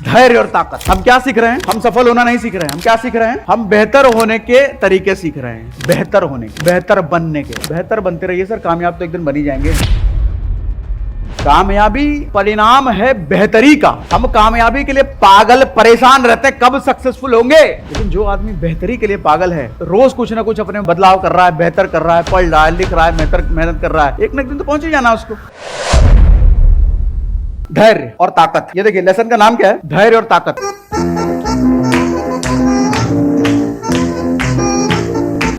धैर्य और ताकत। हम क्या सीख रहे हैं? हम सफल होना नहीं सीख रहे हैं। हम क्या सीख रहे हैं? हम बेहतर होने के तरीके सीख रहे हैं। बेहतर होने के, बेहतर बनने के। बेहतर बनते रहिए सर, कामयाब तो एक दिन बन ही जाएंगे। कामयाबी परिणाम है बेहतरी का। हम कामयाबी के लिए पागल परेशान रहते हैं कब सक्सेसफुल होंगे, लेकिन जो आदमी बेहतरी के लिए पागल है, रोज कुछ ना कुछ अपने बदलाव कर रहा है, बेहतर कर रहा है, पढ़ रहा है, लिख रहा है, मेहनत कर रहा है, एक ना एक दिन तो पहुंच ही जाना उसको। धैर्य और ताकत, ये देखिए लेसन का नाम क्या है? धैर्य और ताकत।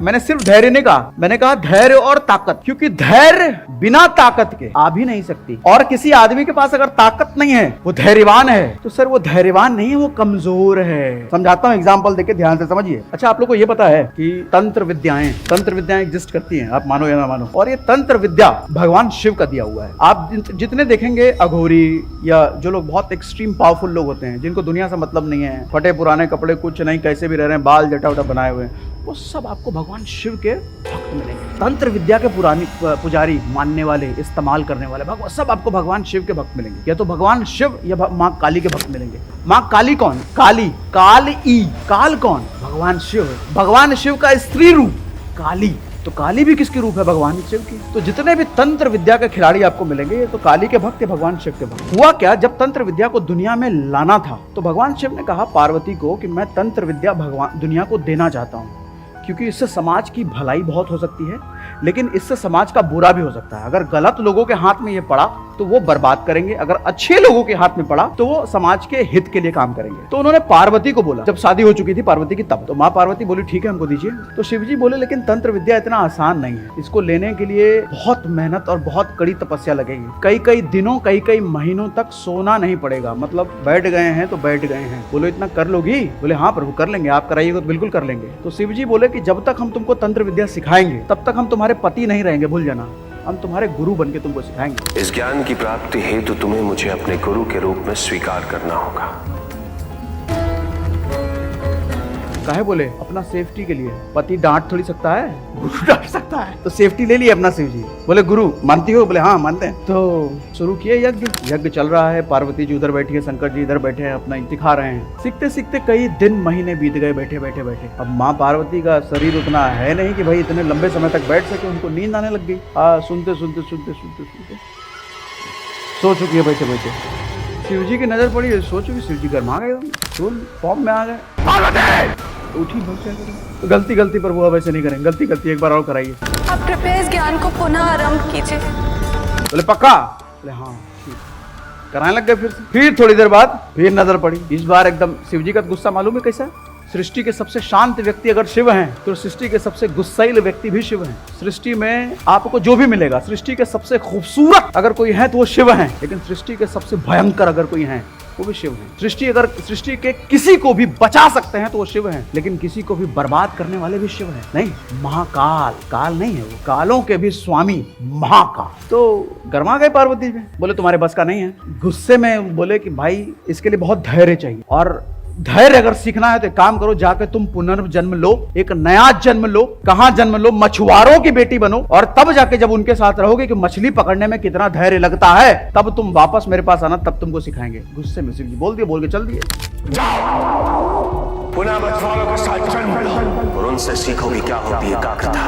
मैंने सिर्फ धैर्य नहीं कहा, मैंने कहा धैर्य और ताकत, क्योंकि धैर्य बिना ताकत के आ भी नहीं सकती। और किसी आदमी के पास अगर ताकत नहीं है, वो धैर्यवान है, तो सर वो धैर्यवान नहीं है, वो कमजोर है। समझाता हूँ, एग्जाम्पल देके ध्यान से समझिए। अच्छा, आप लोग को ये पता है कि तंत्र विद्याएं एग्जिस्ट करती हैं, आप मानो या ना मानो, और ये तंत्र विद्या भगवान शिव का दिया हुआ है। आप जितने देखेंगे अघोरी या जो लोग बहुत एक्सट्रीम पावरफुल लोग होते हैं, जिनको दुनिया से मतलब नहीं है, फटे पुराने कपड़े, कुछ नहीं, कैसे भी रह रहे हैं, बाल जटा उटा बनाए हुए हैं, वो सब आपको भगवान शिव के भक्त मिलेंगे। तंत्र विद्या के पुजारी मानने वाले, इस्तेमाल करने वाले भगवान, सब आपको भगवान शिव के भक्त मिलेंगे। या तो भगवान शिव या माँ काली के भक्त मिलेंगे। माँ काली कौन? काली, काल कौन? भगवान शिव। भगवान शिव का स्त्री रूप काली, तो काली भी किसकी रूप है? भगवान शिव की। तो जितने भी तंत्र विद्या के खिलाड़ी आपको मिलेंगे, ये तो काली के भक्त, भगवान शिव के भक्त। हुआ क्या, जब तंत्र विद्या को दुनिया में लाना था, तो भगवान शिव ने कहा पार्वती को कि मैं तंत्र विद्या दुनिया को देना चाहता हूँ, क्योंकि इससे समाज की भलाई बहुत हो सकती है, लेकिन इससे समाज का बुरा भी हो सकता है। अगर गलत लोगों के हाथ में ये पड़ा तो वो बर्बाद करेंगे, अगर अच्छे लोगों के हाथ में पड़ा तो वो समाज के हित के लिए काम करेंगे। तो उन्होंने पार्वती को बोला, जब शादी हो चुकी थी पार्वती की तब, तो माँ पार्वती बोली ठीक है हमको दीजिए। तो शिव जी बोले लेकिन तंत्र विद्या इतना आसान नहीं है, इसको लेने के लिए बहुत मेहनत और बहुत कड़ी तपस्या लगेगी। कई कई दिनों, कई कई महीनों तक सोना नहीं पड़ेगा, मतलब बैठ गए हैं तो बैठ गए हैं। बोलो इतना कर लोगी? बोले हाँ प्रभु कर लेंगे, आप कराइएगा तो बिल्कुल कर लेंगे। तो शिव जी बोले कि जब तक हम तुमको तंत्र विद्या सिखाएंगे तब तक हम तुम्हारे पति नहीं रहेंगे, भूल जाना, हम तुम्हारे गुरु बनके तुमको सिखाएंगे। इस ज्ञान की प्राप्ति हेतु तुम्हें मुझे अपने गुरु के रूप में स्वीकार करना होगा। काहे बोले? अपना सेफ्टी के लिए। पति डांट थोड़ी सकता है, गुरु डांट सकता है, तो सेफ्टी ले ली अपना शिव जी। बोले गुरु मानती हो? बोले हाँ मानते हैं। तो शुरू किए यज्ञ चल रहा है, पार्वती जी उधर बैठी है, शंकर जी इधर बैठे हैं, अपना दिखा रहे हैं। सीखते सीखते कई दिन महीने बीत गए, बैठे बैठे। अब माँ पार्वती का शरीर उतना है नहीं कि भाई इतने लंबे समय तक बैठ सके, उनको नींद आने लग गई। सुनते सो चुकी है बैठे बैठे। शिव जी की नजर पड़ी, सो चुकी, शिव जी गर्मा गए, फॉर्म में आ गए। उठी तो गलती प्रभु अब ऐसे नहीं करेंगे, गलती एक बार और कराइए। आप कृपया इस ज्ञान को पुनः आरंभ कीजिए। बोले पक्का? बोले हाँ ठीक। कराने लग गए। फिर थोड़ी देर बाद फिर नजर पड़ी। इस बार एकदम शिव जी का गुस्सा मालूम है कैसा? सृष्टि के सबसे शांत व्यक्ति अगर शिव हैं, तो सृष्टि के सबसे गुस्सैल व्यक्ति भी शिव हैं। सृष्टि में आपको जो भी मिलेगा, सृष्टि के सबसे खूबसूरत अगर कोई है तो वो शिव हैं, लेकिन सृष्टि के सबसे भयंकर अगर कोई है वो भी शिव हैं। सृष्टि के किसी को भी बचा सकते हैं तो वो शिव हैं, लेकिन किसी को भी बर्बाद करने वाले भी शिव हैं। नहीं, महाकाल, काल नहीं है वो, कालों के भी स्वामी महाकाल। तो गर्मा गए पार्वती में, बोले तुम्हारे बस का नहीं है। गुस्से में बोले कि भाई इसके लिए बहुत धैर्य चाहिए, और धैर्य अगर सीखना है तो काम करो, जाके तुम पुनर्जन्म लो, एक नया जन्म लो। कहां जन्म लो? मछुआरों की बेटी बनो, और तब जाके जब उनके साथ रहोगे कि मछली पकड़ने में कितना धैर्य लगता है, तब तुम वापस मेरे पास आना, तब तुमको सिखाएंगे। गुस्से में शिव जी बोल के चल दिए। पुनः मछुआरों के साथ जन्म लो और उनसे सीखो कि क्या होती है एकाग्रता।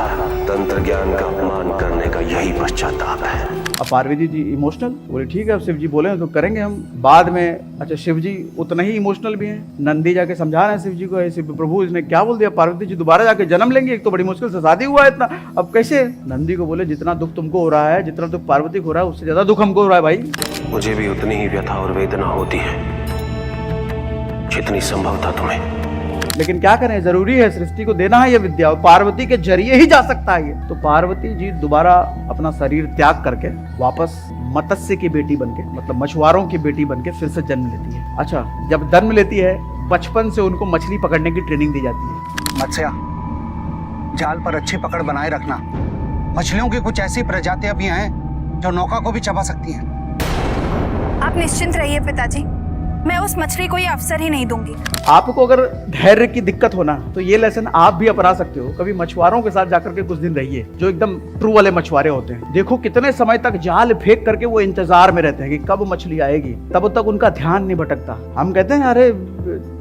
तंत्र ज्ञान का अपमान करने का यही पश्चाताप है। अब पार्वती जी इमोशनल, बोले ठीक है अब शिव जी बोले तो करेंगे हम बाद में। अच्छा, शिव जी उतना ही इमोशनल भी हैं। नंदी जाके समझा रहे हैं शिव जी को, ऐसे प्रभु इसने क्या बोल दिया, पार्वती जी दोबारा जाके जन्म लेंगे, एक तो बड़ी मुश्किल से शादी हुआ है इतना, अब कैसे? नंदी को बोले जितना दुख तुमको हो रहा है, जितना दुख पार्वती को हो रहा है, उससे ज्यादा दुख हमको हो रहा है भाई। मुझे भी उतनी ही व्यथा और वेदना होती है जितनी संभव था तुम्हें, लेकिन क्या करें, जरूरी है, सृष्टि को देना है ये विद्या, और पार्वती के जरिए ही जा सकता है ये। तो पार्वती जी दोबारा अपना शरीर त्याग करके वापस मत्स्य की बेटी बनके, मतलब मछुआरों की बेटी बनके फिर से जन्म लेती है। अच्छा, जब जन्म लेती है, बचपन से उनको मछली पकड़ने की ट्रेनिंग दी जाती है। मत्स्या, जाल पर अच्छी पकड़ बनाए रखना। मछलियों की कुछ ऐसी प्रजातियां भी हैं जो नौका को भी चबा सकती हैं। आप निश्चिंत रहिए पिताजी, मैं उस मछली को ये अवसर ही नहीं दूंगी। आपको अगर धैर्य की दिक्कत होना तो ये लेसन आप भी अपना सकते हो। कभी मछुआरों के साथ जाकर के कुछ दिन रहिए, जो एकदम ट्रू वाले मछुआरे होते हैं। देखो कितने समय तक जाल फेंक करके वो इंतजार में रहते हैं कि कब मछली आएगी, तब तक उनका ध्यान नहीं भटकता। हम कहते हैं अरे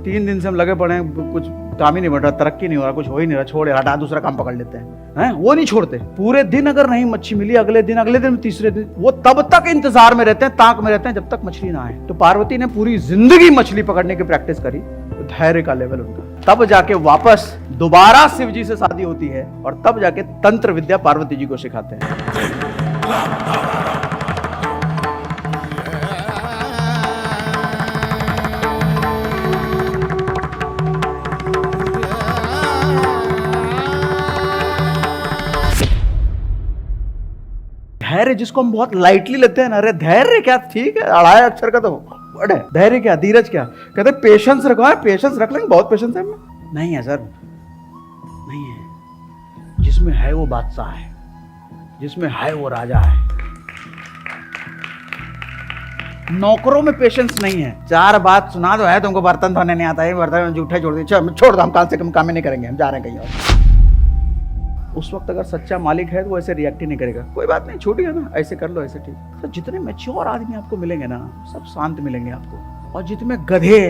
3 दिन से हम लगे पड़े हैं, कुछ काम ही नहीं बढ़ रहा, तरक्की नहीं हो रहा, कुछ हो ही नहीं रहा, छोड़ हटा, दूसरा काम पकड़ लेते हैं। वो नहीं छोड़ते। पूरे दिन अगर नहीं मच्छी मिली, अगले दिन, तीसरे दिन, वो तब तक इंतजार में रहते हैं, ताक में रहते हैं जब तक मछली ना आए। तो पार्वती ने पूरी जिंदगी मछली पकड़ने की प्रैक्टिस करी, तो धैर्य का लेवल उनका। तब जाके वापस दोबारा शिव जी से शादी होती है और तब जाके तंत्र विद्या पार्वती जी को सिखाते हैं। धैर्य जिसको हम बहुत लाइटली लेते हैं ना, अरे धैर्य क्या, ठीक है, अढ़ाई अक्षर का तो वर्ड है। धैर्य क्या, धीरज क्या, कहते पेशेंस रखो है, पेशेंस रख लेंगे, बहुत पेशेंस है हमें। नहीं है सर, नहीं है। जिसमें है वो बादशाह है, जिसमें है वो राजा है। नौकरों में पेशेंस नहीं है। 4 बात सुना दो है तुमको, बर्तन धोने नहीं आता है, बर्तन जूठे छोड़ दिए, छोड़ दो, हम कल से काम ही नहीं करेंगे, हम जा रहे हैं कहीं और। उस वक्त अगर सच्चा मालिक है तो वो ऐसे रिएक्ट ही नहीं करेगा, कोई बात नहीं, छूट गया ना, ऐसे कर लो, ऐसे ठीक। तो जितने मैच्योर आदमी आपको मिलेंगे ना, सब शांत मिलेंगे आपको। और जितने गधे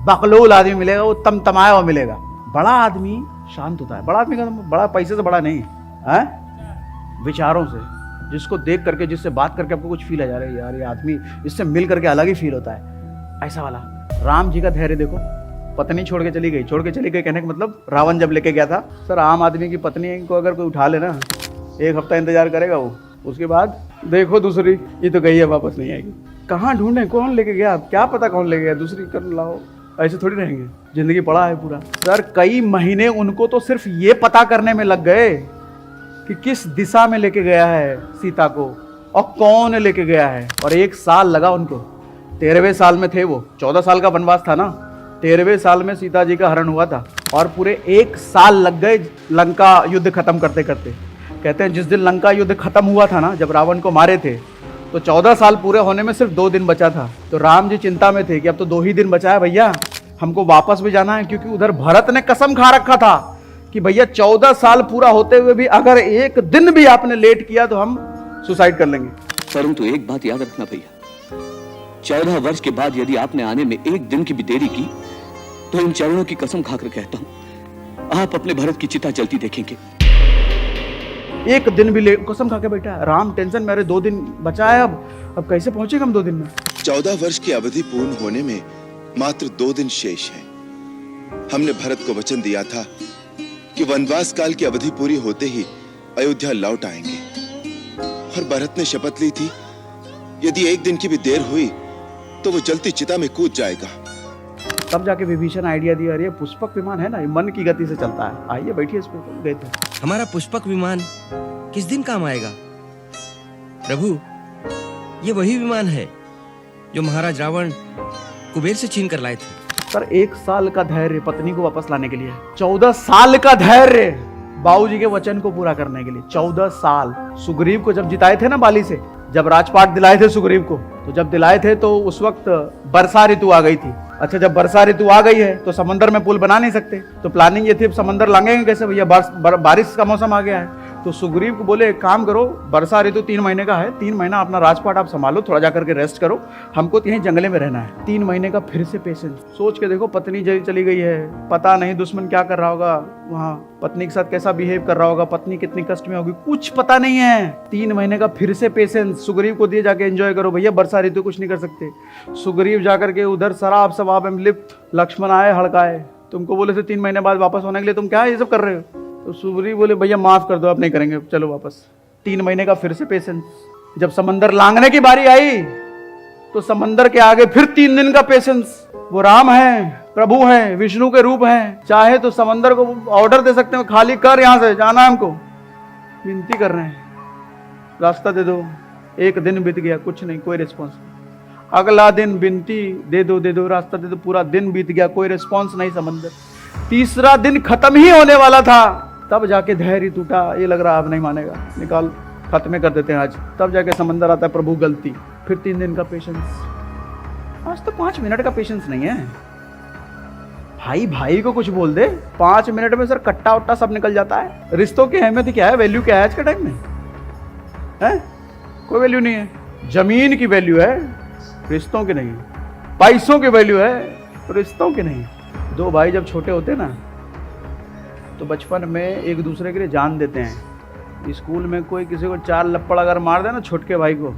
बकलोल आदमी मिलेगा, वो तमतमाया हुआ मिलेगा। बड़ा आदमी शांत होता है। बड़ा आदमी का बड़ा पैसे से बड़ा नहीं है, विचारों से, जिसको देख करके, जिससे बात करके आपको कुछ फील आ जा रहा है, यार ये आदमी, इससे मिल करके अलग ही फील होता है, ऐसा वाला। राम जी का धैर्य देखो, पत्नी छोड़ के चली गई कहने का मतलब रावण जब लेके गया था। सर आम आदमी की पत्नी को अगर कोई उठा ले ना, 1 हफ्ता इंतजार करेगा वो, उसके बाद देखो दूसरी, ये तो गई है, वापस नहीं आएगी। कहाँ ढूंढे, कौन लेके गया, क्या पता कौन लेके गया, दूसरी कर लाओ, ऐसे थोड़ी रहेंगे। जिंदगी पड़ा है पूरा। सर कई महीने उनको तो सिर्फ ये पता करने में लग गए कि किस दिशा में लेके गया है सीता को और कौन लेके गया है। और 1 साल लगा उनको। 13वें साल में थे वो, 14 साल का वनवास था ना, 13वें साल में सीता जी का हरण हुआ था और पूरे 1 साल लग गए लंका युद्ध खत्म करते करते। कहते हैं जिस दिन लंका युद्ध खत्म हुआ था ना, जब रावण को मारे थे, तो 14 साल पूरे होने में सिर्फ 2 दिन बचा था। तो राम जी चिंता में थे कि अब तो 2 ही दिन बचा है भैया, हमको वापस भी जाना है, क्योंकि उधर भरत ने कसम खा रखा था कि भैया 14 साल पूरा होते हुए भी अगर 1 दिन भी आपने लेट किया तो हम सुसाइड कर लेंगे। परंतु एक बात याद रखना भैया, 14 वर्ष के बाद यदि आपने आने में 1 दिन की भी देरी की तो इन चरणों की कसम खाकर कहता हूं, आप अपने भरत की चिता जलती देखेंगे। 1 दिन भी कसम खा के बैठा राम, टेंशन में, अरे 2 दिन बचा है, अब कैसे पहुंचेगा हम 2 दिन में। 14 वर्ष की अवधि पूर्ण होने में मात्र 2 दिन शेष है। हमने भरत को वचन दिया था कि वनवास काल की अवधि पूरी होते ही अयोध्या लौट आएंगे, और भरत ने शपथ ली थी यदि 1 दिन की भी देर हुई तो वो जलती चिता में कूद जाएगा। तब जाके विभीषण आइडिया दिया, अरे पुष्पक विमान है ना, ये मन की गति से चलता है, आइए बैठिए इस पे। गए थे। हमारा पुष्पक विमान किस दिन काम आएगा प्रभु? ये वही विमान है जो महाराज रावण कुबेर से छीन कर लाए थे। सर 1 साल का धैर्य पत्नी को वापस लाने के लिए, 14 साल का धैर्य बाबूजी के वचन को पूरा करने के लिए, 14 साल। सुग्रीव को जब जिताए थे ना बाली से, जब राजपाट दिलाए थे सुग्रीव को, तो जब दिलाए थे तो उस वक्त वर्षा ऋतु आ गई थी। अच्छा, जब वर्षा ऋतु आ गई है तो समंदर में पुल बना नहीं सकते, तो प्लानिंग ये थी समंदर लांघेंगे कैसे भैया, बारिश का मौसम आ गया है। तो सुग्रीव को बोले एक काम करो, वर्षा ऋतु 3 महीने का है, 3 महीना अपना राजपाट आप संभालो, थोड़ा जाकर के रेस्ट करो, हमको तो यहीं जंगले में रहना है। 3 महीने का फिर से पेशेंस। सोच के देखो, पत्नी चली गई है, पता नहीं दुश्मन क्या कर रहा होगा वहाँ, पत्नी के साथ कैसा बिहेव कर रहा होगा, पत्नी कितनी कष्ट में होगी, कुछ पता नहीं है। 3 महीने का फिर से पेशेंस सुग्रीव को दिए, जाके एंजॉय करो भैया, वर्षा ऋतु कुछ नहीं कर सकते। सुग्रीव जाकर के उधर शराब शबाब में लिप्त, लक्ष्मण आए हड़काए, तुमको बोले थे 3 महीने बाद वापस होने के लिए, तुम क्या ये सब कर रहे हो? तो सुग्रीव बोले भैया माफ कर दो, अब नहीं करेंगे, चलो वापस। 3 महीने का फिर से पेशेंस। जब समंदर लांघने की बारी आई तो समंदर के आगे फिर 3 दिन का पेशेंस। वो राम है, प्रभु है, विष्णु के रूप हैं, चाहे तो समंदर को ऑर्डर दे सकते हैं, खाली कर, यहां से जाना है हमको, विनती कर रहे हैं, रास्ता दे दो। 1 दिन बीत गया, कुछ नहीं, कोई रिस्पॉन्स। अगला दिन विनती, दे दो रास्ता दे दो, पूरा दिन बीत गया, कोई रिस्पॉन्स नहीं समंदर। तीसरा दिन खत्म ही होने वाला था, तब जाके धैर्य टूटा, ये लग रहा अब नहीं मानेगा, निकाल, खत्म कर देते हैं आज। तब जाके समंदर आता है, प्रभु गलती, फिर 3 दिन का पेशेंस। आज तो 5 मिनट का पेशेंस नहीं है। भाई भाई को कुछ बोल दे, 5 मिनट में सर कट्टा उट्टा सब निकल जाता है। रिश्तों की अहमियत क्या है, वैल्यू क्या है आज के टाइम में? है कोई वैल्यू नहीं है। जमीन की वैल्यू है, रिश्तों की नहीं। पैसों की वैल्यू है, रिश्तों की नहीं। दो भाई जब छोटे होते ना तो बचपन में एक दूसरे के लिए जान देते हैं। स्कूल में कोई किसी को 4 लप्पड़ अगर मार दे ना छोटके भाई को,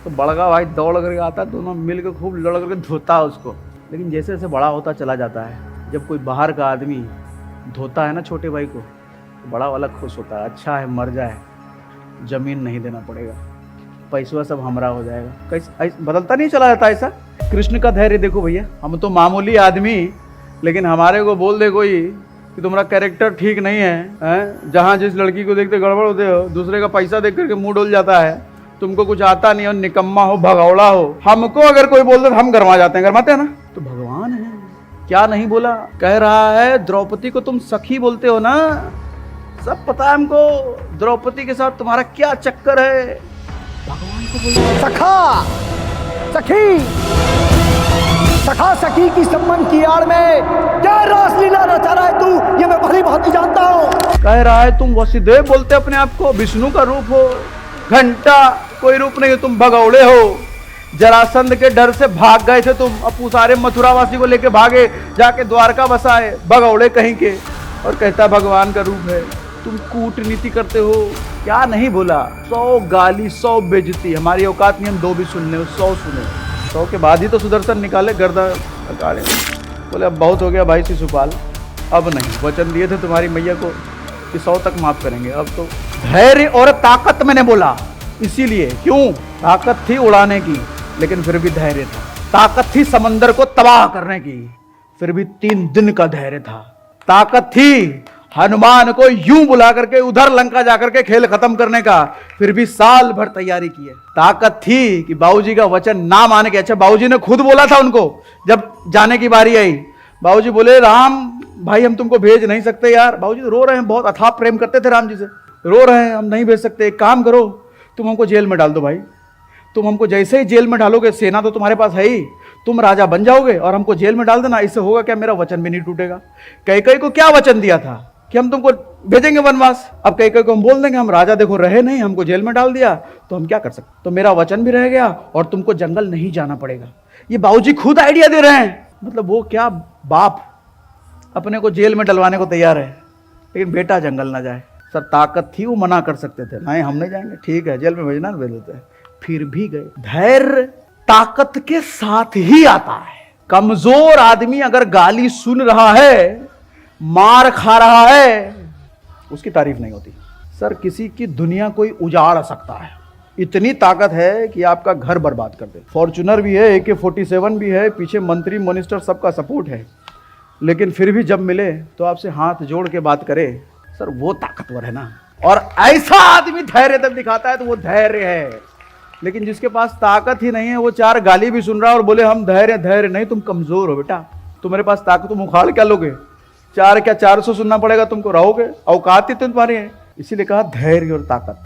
तो बड़का भाई दौड़ करके आता, दोनों मिल के खूब लड़ करके धोता है उसको। लेकिन जैसे जैसे बड़ा होता चला जाता है, जब कोई बाहर का आदमी धोता है ना छोटे भाई को, तो बड़ा वाला खुश होता है, अच्छा है मर जाए, जमीन नहीं देना पड़ेगा, पैसा सब हमरा हो जाएगा। कैसे बदलता नहीं चला जाता ऐसा? कृष्ण का धैर्य देखो भैया, हम तो मामूली आदमी, लेकिन हमारे को बोल दे कोई कि तुम्हारा कैरेक्टर ठीक नहीं है, जहाँ जिस लड़की को देखते गड़बड़ होते हो, दूसरे का पैसा देख करके मुंह डोल जाता है, तुमको कुछ आता नहीं हो, निकम्मा हो, भगौड़ा हो, हमको अगर कोई बोल दे तो हम गरमा जाते हैं, गरमाते हैं ना। तो भगवान है, क्या नहीं बोला? कह रहा है द्रौपदी को तुम सखी बोलते हो ना, सब पता है हमको द्रौपदी के साथ तुम्हारा क्या चक्कर है। भगवान को बोल, सखा सखी, सखा सखी की संबंध की आड़ में क्या रासलीला रचा रहा है तू, ये मैं भली भांति जानता हूँ। कह रहा है तुम वसुदेव बोलते अपने आप को, विष्णु का रूप हो, घंटा कोई रूप नहीं, तुम भगौड़े हो। जरासंध के डर से भाग गए थे तुम, अब सारे मथुरावासी को लेके भागे, जाके द्वारका बसाए, भगौड़े कहीं के। और कहता भगवान का रूप है, तुम कूटनीति करते हो। क्या नहीं बोला? 100 गाली 100 बेइज्जती, हमारी औकात नहीं हम 2 भी सुन ले, 100 सुने। 100 के बाद ही तो सुदर्शन निकाले, गर्दन निकाले, बोले अब बहुत हो गया भाई शिशुपाल, अब नहीं। वचन दिए थे तुम्हारी मैया को कि 100 तक माफ करेंगे, अब तो। धैर्य और ताकत मैंने बोला इसीलिए, क्यों? ताकत थी उड़ाने की, लेकिन फिर भी धैर्य था। ताकत थी समंदर को तबाह करने की, फिर भी 3 दिन का धैर्य था। ताकत थी हनुमान को यूं बुला करके उधर लंका जाकर के खेल खत्म करने का, फिर भी साल भर तैयारी की है। ताकत थी कि बाबूजी का वचन ना माने के, अच्छा बाबूजी ने खुद बोला था उनको जब जाने की बारी आई, बाबूजी बोले राम भाई हम तुमको भेज नहीं सकते यार। बाबूजी रो रहे हैं, बहुत अथाह प्रेम करते थे राम जी से, रो रहे हैं हम नहीं भेज सकते, एक काम करो तुम हमको जेल में डाल दो भाई, तुम हमको जैसे ही जेल में डालोगे, सेना तो तुम्हारे पास है ही, तुम राजा बन जाओगे और हमको जेल में डाल देना, इससे होगा क्या, मेरा वचन भी नहीं टूटेगा। कैकेयी को क्या वचन दिया था कि हम तुमको भेजेंगे वनवास, अब कैकेयी को हम बोल देंगे हम राजा देखो रहे नहीं, हमको जेल में डाल दिया, तो हम क्या कर सकते? तो मेरा वचन भी रह गया और तुमको जंगल नहीं जाना पड़ेगा। ये बाबूजी खुद आइडिया दे रहे हैं, मतलब वो क्या बाप अपने को जेल में डलवाने को तैयार है, लेकिन बेटा जंगल ना जाए। सर ताकत थी, वो मना कर सकते थे, नहीं हम नहीं जाएंगे, ठीक है जेल में भेजना, भेज देते हैं, फिर भी गए। धैर्य ताकत के साथ ही आता है। कमजोर आदमी अगर गाली सुन रहा है, मार खा रहा है, उसकी तारीफ नहीं होती। सर किसी की दुनिया कोई उजाड़ सकता है, इतनी ताकत है कि आपका घर बर्बाद कर दे। फॉर्च्यूनर भी है, AK-47 भी है, पीछे मंत्री मिनिस्टर सबका सपोर्ट है, लेकिन फिर भी जब मिले तो आपसे हाथ जोड़ के बात करे, सर वो ताकतवर है ना। और ऐसा आदमी धैर्य तब दिखाता है तो वो धैर्य है। लेकिन जिसके पास ताकत ही नहीं है, वो 4 गाली भी सुन रहा है और बोले हम धैर्य धैर्य नहीं, तुम कमजोर हो बेटा, तुम्हारे पास ताकत, तुम उखाड़ क्या लोगे? 4 क्या 400 सुनना पड़ेगा तुमको, रहोगे? औकात ही तुम्हारी है। इसीलिए कहा धैर्य और ताकत।